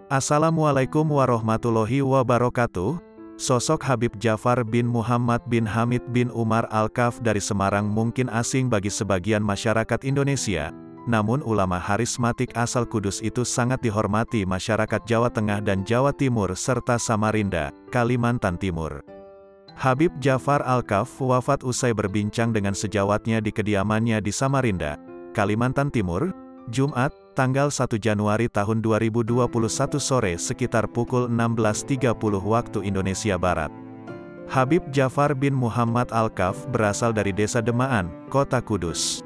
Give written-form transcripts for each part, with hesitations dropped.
Assalamualaikum warahmatullahi wabarakatuh. Sosok Habib Ja'far bin Muhammad bin Hamid bin Umar Al-Kaf dari Semarang mungkin asing bagi sebagian masyarakat Indonesia, namun ulama harismatik asal Kudus itu sangat dihormati masyarakat Jawa Tengah dan Jawa Timur serta Samarinda, Kalimantan Timur. Habib Ja'far Al-Kaf wafat usai berbincang dengan sejawatnya di kediamannya di Samarinda, Kalimantan Timur, Jumat, tanggal 1 Januari tahun 2021 sore sekitar pukul 16.30 waktu Indonesia Barat. Habib Ja'far bin Muhammad Al-Kaf berasal dari desa Demaan, kota Kudus.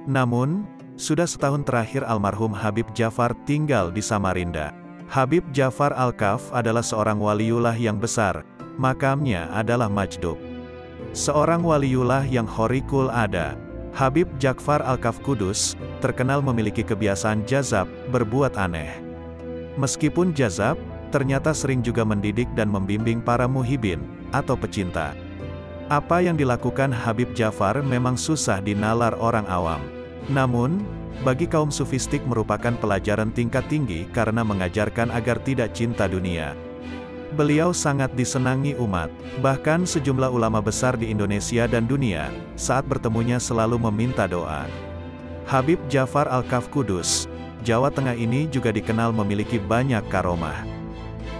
Namun, sudah setahun terakhir almarhum Habib Ja'far tinggal di Samarinda. Habib Ja'far Al-Kaf adalah seorang waliullah yang besar, makamnya adalah Majdub. Seorang waliullah yang khoriqul ada. Habib Ja'far Al-Kaf Kudus, terkenal memiliki kebiasaan jazab, berbuat aneh. Meskipun jazab, ternyata sering juga mendidik dan membimbing para muhibin, atau pecinta. Apa yang dilakukan Habib Ja'far memang susah dinalar orang awam. Namun, bagi kaum sufistik merupakan pelajaran tingkat tinggi karena mengajarkan agar tidak cinta dunia. Beliau sangat disenangi umat, bahkan sejumlah ulama besar di Indonesia dan dunia, saat bertemunya selalu meminta doa. Habib Ja'far Al-Kaf Kudus, Jawa Tengah ini juga dikenal memiliki banyak karomah.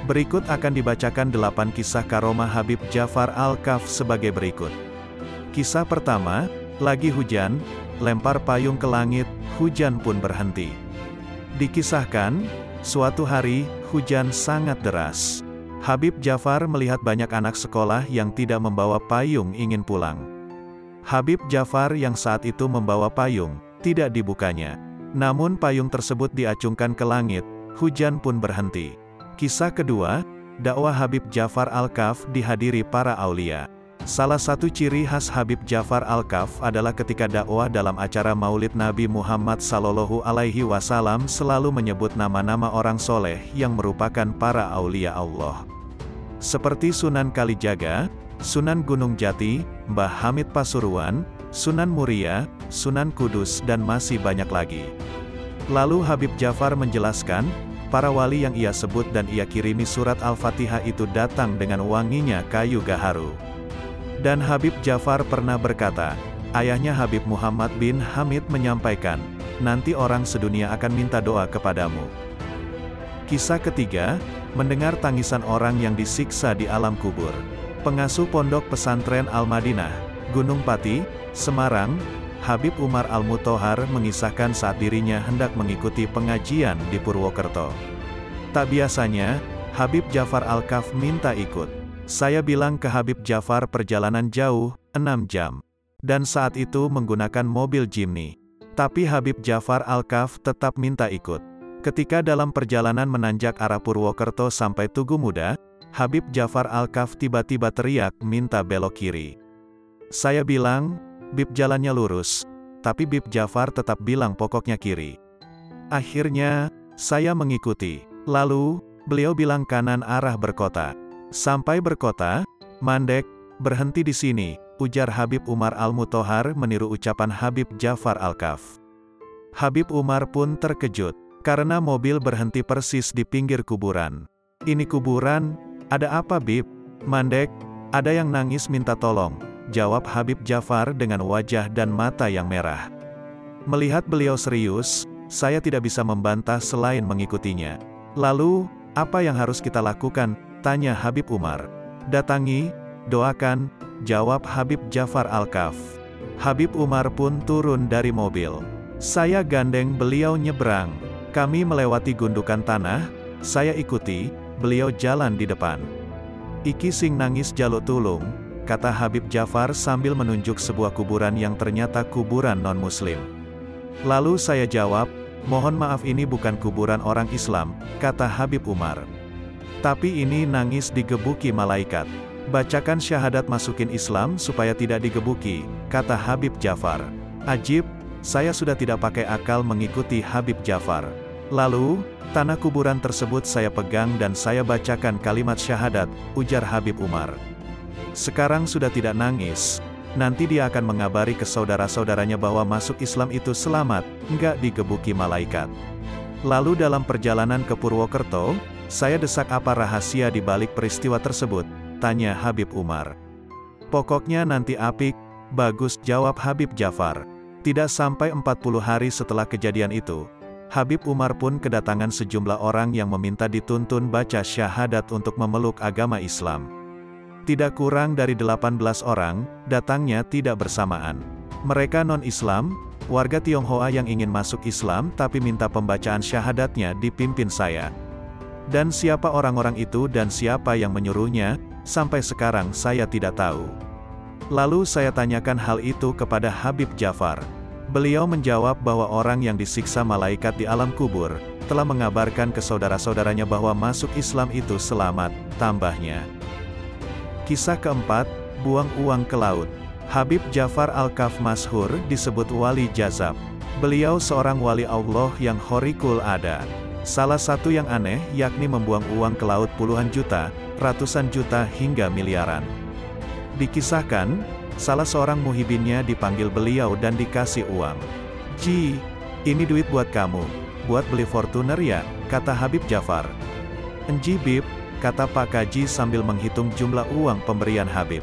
Berikut akan dibacakan 8 kisah karomah Habib Ja'far Al-Kaf sebagai berikut. Kisah pertama, lagi hujan, lempar payung ke langit, hujan pun berhenti. Dikisahkan, suatu hari, hujan sangat deras. Habib Ja'far melihat banyak anak sekolah yang tidak membawa payung ingin pulang. Habib Ja'far yang saat itu membawa payung, tidak dibukanya. Namun payung tersebut diacungkan ke langit, hujan pun berhenti. Kisah kedua, dakwah Habib Ja'far Al-Kaf dihadiri para aulia. Salah satu ciri khas Habib Ja'far Al-Kaf adalah ketika dakwah dalam acara Maulid Nabi Muhammad SAW selalu menyebut nama-nama orang soleh yang merupakan para aulia Allah. Seperti Sunan Kalijaga, Sunan Gunung Jati, Mbah Hamid Pasuruan, Sunan Muria, Sunan Kudus dan masih banyak lagi. Lalu Habib Ja'far menjelaskan, para wali yang ia sebut dan ia kirimi surat Al-Fatihah itu datang dengan wanginya kayu gaharu. Dan Habib Ja'far pernah berkata, ayahnya Habib Muhammad bin Hamid menyampaikan, nanti orang sedunia akan minta doa kepadamu. Kisah ketiga, mendengar tangisan orang yang disiksa di alam kubur. Pengasuh Pondok Pesantren Al-Madinah, Gunung Pati, Semarang, Habib Umar Al-Muthohar mengisahkan saat dirinya hendak mengikuti pengajian di Purwokerto. Tak biasanya, Habib Ja'far Al-Kaf minta ikut. Saya bilang ke Habib Ja'far perjalanan jauh, 6 jam. Dan saat itu menggunakan mobil Jimny. Tapi Habib Ja'far Al-Kaf tetap minta ikut. Ketika dalam perjalanan menanjak arah Purwokerto sampai Tugu Muda, Habib Ja'far Al-Kaf tiba-tiba teriak minta belok kiri. Saya bilang, Bib jalannya lurus. Tapi Bib Ja'far tetap bilang pokoknya kiri. Akhirnya, saya mengikuti. Lalu, beliau bilang kanan arah Berkota. Sampai Berkota, mandek, berhenti di sini, ujar Habib Umar Al-Muthohar meniru ucapan Habib Ja'far Al-Kaf. Habib Umar pun terkejut, karena mobil berhenti persis di pinggir kuburan. Ini kuburan, ada apa Bib? Mandek, ada yang nangis minta tolong, jawab Habib Ja'far dengan wajah dan mata yang merah. Melihat beliau serius, saya tidak bisa membantah selain mengikutinya. Lalu, apa yang harus kita lakukan? Tanya Habib Umar. Datangi, doakan, jawab Habib Ja'far Al-Kaf. Habib Umar pun turun dari mobil. Saya gandeng beliau nyebrang. Kami melewati gundukan tanah, saya ikuti, beliau jalan di depan. Iki sing nangis jaluk tulung, kata Habib Ja'far sambil menunjuk sebuah kuburan yang ternyata kuburan non-muslim. Lalu saya jawab, mohon maaf ini bukan kuburan orang Islam, kata Habib Umar. Tapi ini nangis digebuki malaikat. Bacakan syahadat masukin Islam supaya tidak digebuki, kata Habib Jafar. Ajib, saya sudah tidak pakai akal mengikuti Habib Jafar. Lalu, tanah kuburan tersebut saya pegang dan saya bacakan kalimat syahadat, ujar Habib Umar. Sekarang sudah tidak nangis, nanti dia akan mengabari ke saudara-saudaranya bahwa masuk Islam itu selamat, nggak digebuki malaikat. Lalu dalam perjalanan ke Purwokerto, saya desak apa rahasia di balik peristiwa tersebut, tanya Habib Umar. Pokoknya nanti apik, bagus, jawab Habib Jafar. Tidak sampai 40 hari setelah kejadian itu, Habib Umar pun kedatangan sejumlah orang yang meminta dituntun baca syahadat untuk memeluk agama Islam. Tidak kurang dari 18 orang, datangnya tidak bersamaan. Mereka non-Islam, warga Tionghoa yang ingin masuk Islam tapi minta pembacaan syahadatnya dipimpin saya. Dan siapa orang-orang itu dan siapa yang menyuruhnya, sampai sekarang saya tidak tahu. Lalu saya tanyakan hal itu kepada Habib Jafar. Beliau menjawab bahwa orang yang disiksa malaikat di alam kubur, telah mengabarkan ke saudara-saudaranya bahwa masuk Islam itu selamat, tambahnya. Kisah keempat, buang uang ke laut. Habib Jafar Al-Kaf masyhur disebut wali jazab. Beliau seorang wali Allah yang khoriqul ada. Salah satu yang aneh yakni membuang uang ke laut puluhan juta, ratusan juta hingga miliaran. Dikisahkan, salah seorang muhibinnya dipanggil beliau dan dikasih uang. "Ji, ini duit buat kamu, buat beli Fortuner ya," kata Habib Jafar. "Enji Bib," kata Pak Kaji sambil menghitung jumlah uang pemberian Habib.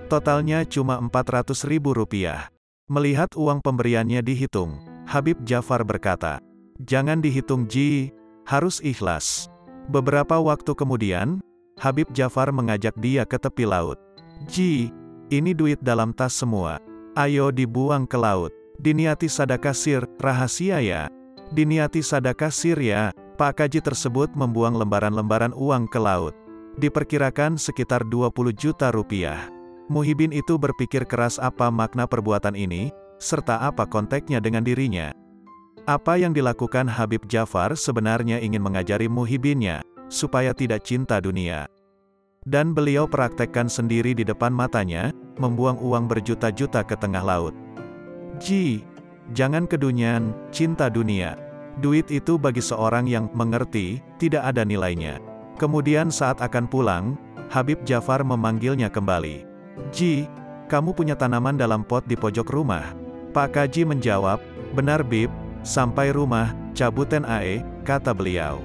Totalnya cuma Rp400.000. Melihat uang pemberiannya dihitung, Habib Jafar berkata, "Jangan dihitung Ji, harus ikhlas." Beberapa waktu kemudian, Habib Jafar mengajak dia ke tepi laut. "Ji, ini duit dalam tas semua. Ayo dibuang ke laut. Diniati sedekah sir, rahasia ya. Diniati sedekah sir ya." Pak Kaji tersebut membuang lembaran-lembaran uang ke laut. Diperkirakan sekitar 20 juta rupiah. Muhibin itu berpikir keras apa makna perbuatan ini, serta apa konteksnya dengan dirinya. Apa yang dilakukan Habib Jafar sebenarnya ingin mengajari muhibinnya, supaya tidak cinta dunia. Dan beliau praktekkan sendiri di depan matanya, membuang uang berjuta-juta ke tengah laut. "Ji, jangan kedunian, cinta dunia. Duit itu bagi seorang yang mengerti, tidak ada nilainya." Kemudian saat akan pulang, Habib Jafar memanggilnya kembali. "Ji, kamu punya tanaman dalam pot di pojok rumah?" Pak Kaji menjawab, "Benar Bib, sampai rumah, cabutin ae," kata beliau.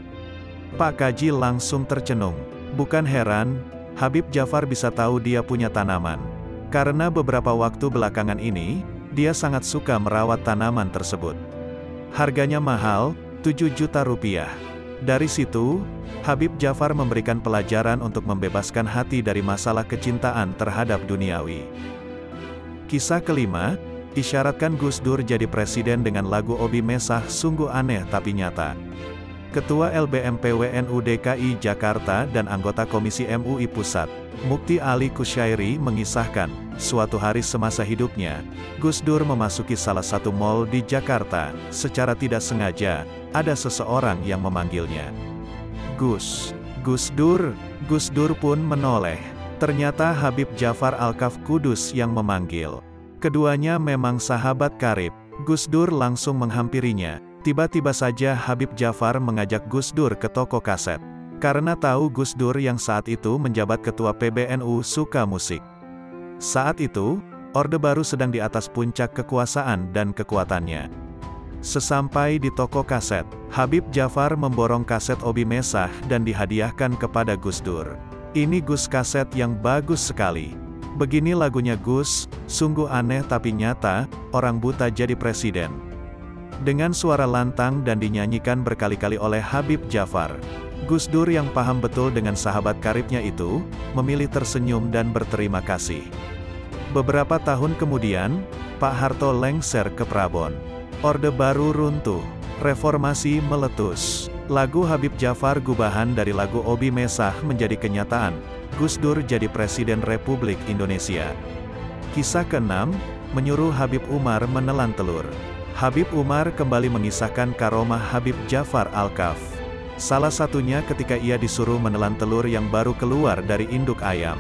Pak Kaji langsung tercenung. Bukan heran, Habib Jafar bisa tahu dia punya tanaman. Karena beberapa waktu belakangan ini, dia sangat suka merawat tanaman tersebut. Harganya mahal, 7 juta rupiah. Dari situ, Habib Jafar memberikan pelajaran untuk membebaskan hati dari masalah kecintaan terhadap duniawi. Kisah kelima, isyaratkan Gus Dur jadi presiden dengan lagu Obi Mesah sungguh aneh tapi nyata. Ketua LBMP WNU DKI Jakarta dan anggota Komisi MUI Pusat, Mukti Ali Kusyairi mengisahkan, suatu hari semasa hidupnya, Gus Dur memasuki salah satu mal di Jakarta. Secara tidak sengaja, ada seseorang yang memanggilnya. Gus Dur." Gus Dur pun menoleh. Ternyata Habib Jafar Al-Kaf Kudus yang memanggil. Keduanya memang sahabat karib. Gus Dur langsung menghampirinya. Tiba-tiba saja Habib Jafar mengajak Gus Dur ke toko kaset. Karena tahu Gus Dur yang saat itu menjabat ketua PBNU suka musik. Saat itu, Orde Baru sedang di atas puncak kekuasaan dan kekuatannya. Sesampai di toko kaset, Habib Jafar memborong kaset Obi Mesah dan dihadiahkan kepada Gus Dur. "Ini Gus, kaset yang bagus sekali. Begini lagunya Gus, sungguh aneh tapi nyata, orang buta jadi presiden." Dengan suara lantang dan dinyanyikan berkali-kali oleh Habib Jafar, Gus Dur yang paham betul dengan sahabat karibnya itu, memilih tersenyum dan berterima kasih. Beberapa tahun kemudian, Pak Harto lengser ke Prabon. Orde Baru runtuh, reformasi meletus. Lagu Habib Jafar gubahan dari lagu Obi Mesah menjadi kenyataan. Gus Dur jadi Presiden Republik Indonesia. Kisah keenam, menyuruh Habib Umar menelan telur. Habib Umar kembali mengisahkan karomah Habib Jafar Al-Kaf. Salah satunya ketika ia disuruh menelan telur yang baru keluar dari induk ayam.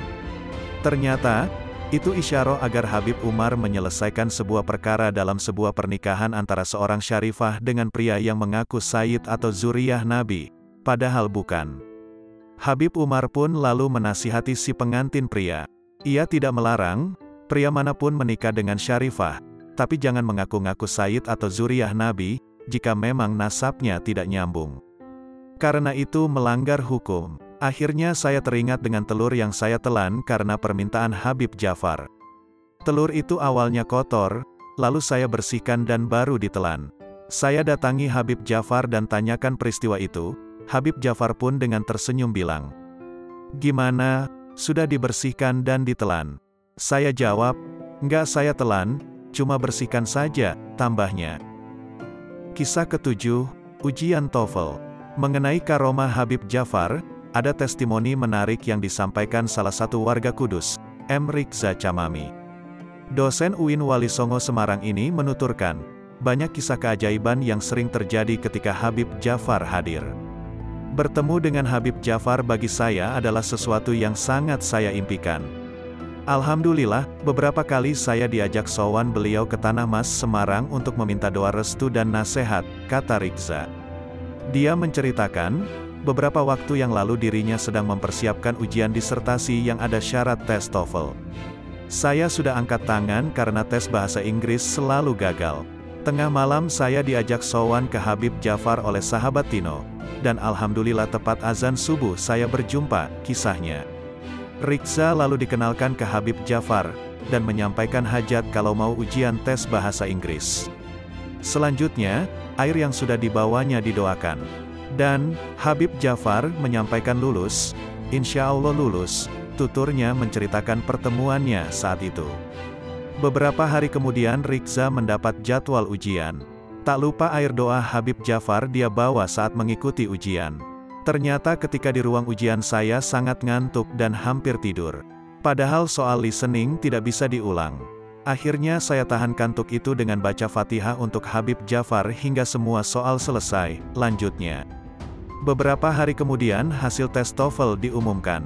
Ternyata, itu isyarah agar Habib Umar menyelesaikan sebuah perkara dalam sebuah pernikahan antara seorang syarifah dengan pria yang mengaku Sayyid atau zuriyah Nabi, padahal bukan. Habib Umar pun lalu menasihati si pengantin pria. Ia tidak melarang, pria manapun menikah dengan syarifah, tapi jangan mengaku-ngaku Sayyid atau zuriyah Nabi, jika memang nasabnya tidak nyambung. Karena itu melanggar hukum. Akhirnya saya teringat dengan telur yang saya telan karena permintaan Habib Jafar. Telur itu awalnya kotor, lalu saya bersihkan dan baru ditelan. Saya datangi Habib Jafar dan tanyakan peristiwa itu. Habib Jafar pun dengan tersenyum bilang, "Gimana, sudah dibersihkan dan ditelan?" Saya jawab, "Enggak, saya telan, cuma bersihkan saja," tambahnya. Kisah ketujuh, ujian TOEFL. Mengenai karomah Habib Jafar, ada testimoni menarik yang disampaikan salah satu warga Kudus, M. Rikza Chamami. Dosen UIN Wali Songo Semarang ini menuturkan, banyak kisah keajaiban yang sering terjadi ketika Habib Jafar hadir. Bertemu dengan Habib Jafar bagi saya adalah sesuatu yang sangat saya impikan. Alhamdulillah, beberapa kali saya diajak sowan beliau ke Tanah Mas, Semarang untuk meminta doa restu dan nasihat, kata Rikza. Dia menceritakan, beberapa waktu yang lalu dirinya sedang mempersiapkan ujian disertasi yang ada syarat tes TOEFL. Saya sudah angkat tangan karena tes bahasa Inggris selalu gagal. Tengah malam saya diajak sowan ke Habib Jafar oleh sahabat Tino, dan alhamdulillah tepat azan subuh saya berjumpa, kisahnya. Rikza lalu dikenalkan ke Habib Jafar, dan menyampaikan hajat kalau mau ujian tes bahasa Inggris. Selanjutnya, air yang sudah dibawanya didoakan. Dan, Habib Jafar menyampaikan lulus, insya Allah lulus, tuturnya menceritakan pertemuannya saat itu. Beberapa hari kemudian Rikza mendapat jadwal ujian. Tak lupa air doa Habib Jafar dia bawa saat mengikuti ujian. Ternyata ketika di ruang ujian saya sangat ngantuk dan hampir tidur. Padahal soal listening tidak bisa diulang. Akhirnya saya tahan kantuk itu dengan baca Fatihah untuk Habib Jafar hingga semua soal selesai, lanjutnya. Beberapa hari kemudian hasil tes TOEFL diumumkan.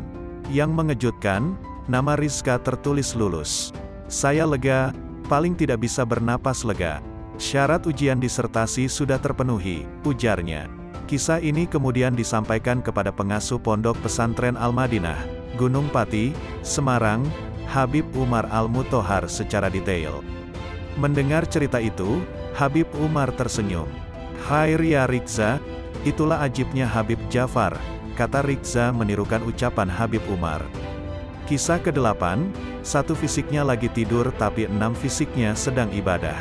Yang mengejutkan, nama Rizka tertulis lulus. Saya lega, paling tidak bisa bernapas lega. Syarat ujian disertasi sudah terpenuhi, ujarnya. Kisah ini kemudian disampaikan kepada pengasuh Pondok Pesantren Al-Madinah, Gunung Pati, Semarang, Habib Umar Al-Muthohar secara detail. Mendengar cerita itu, Habib Umar tersenyum. "Khair ya Rikza, itulah ajibnya Habib Jafar," kata Rikza menirukan ucapan Habib Umar. Kisah ke-8, satu fisiknya lagi tidur tapi 6 fisiknya sedang ibadah.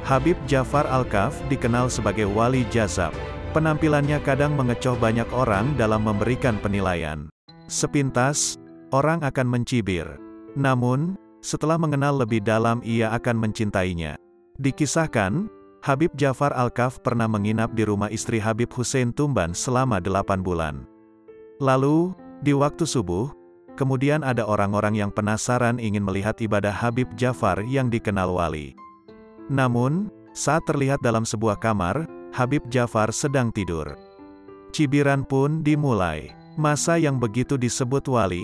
Habib Jafar Al-Kaf dikenal sebagai wali jazab. Penampilannya kadang mengecoh banyak orang dalam memberikan penilaian. Sepintas, orang akan mencibir. Namun, setelah mengenal lebih dalam ia akan mencintainya. Dikisahkan, Habib Jafar Al-Kaf pernah menginap di rumah istri Habib Hussein Tumban selama 8 bulan. Lalu, di waktu subuh, kemudian ada orang-orang yang penasaran ingin melihat ibadah Habib Jafar yang dikenal wali. Namun, saat terlihat dalam sebuah kamar, Habib Jafar sedang tidur. Cibiran pun dimulai. Masa yang begitu disebut wali?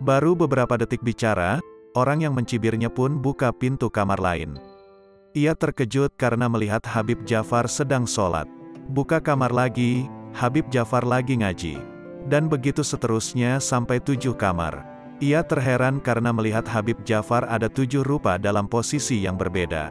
Baru beberapa detik bicara, orang yang mencibirnya pun buka pintu kamar lain. Ia terkejut karena melihat Habib Jafar sedang sholat. Buka kamar lagi, Habib Jafar lagi ngaji. Dan begitu seterusnya sampai 7 kamar. Ia terheran karena melihat Habib Jafar ada 7 rupa dalam posisi yang berbeda.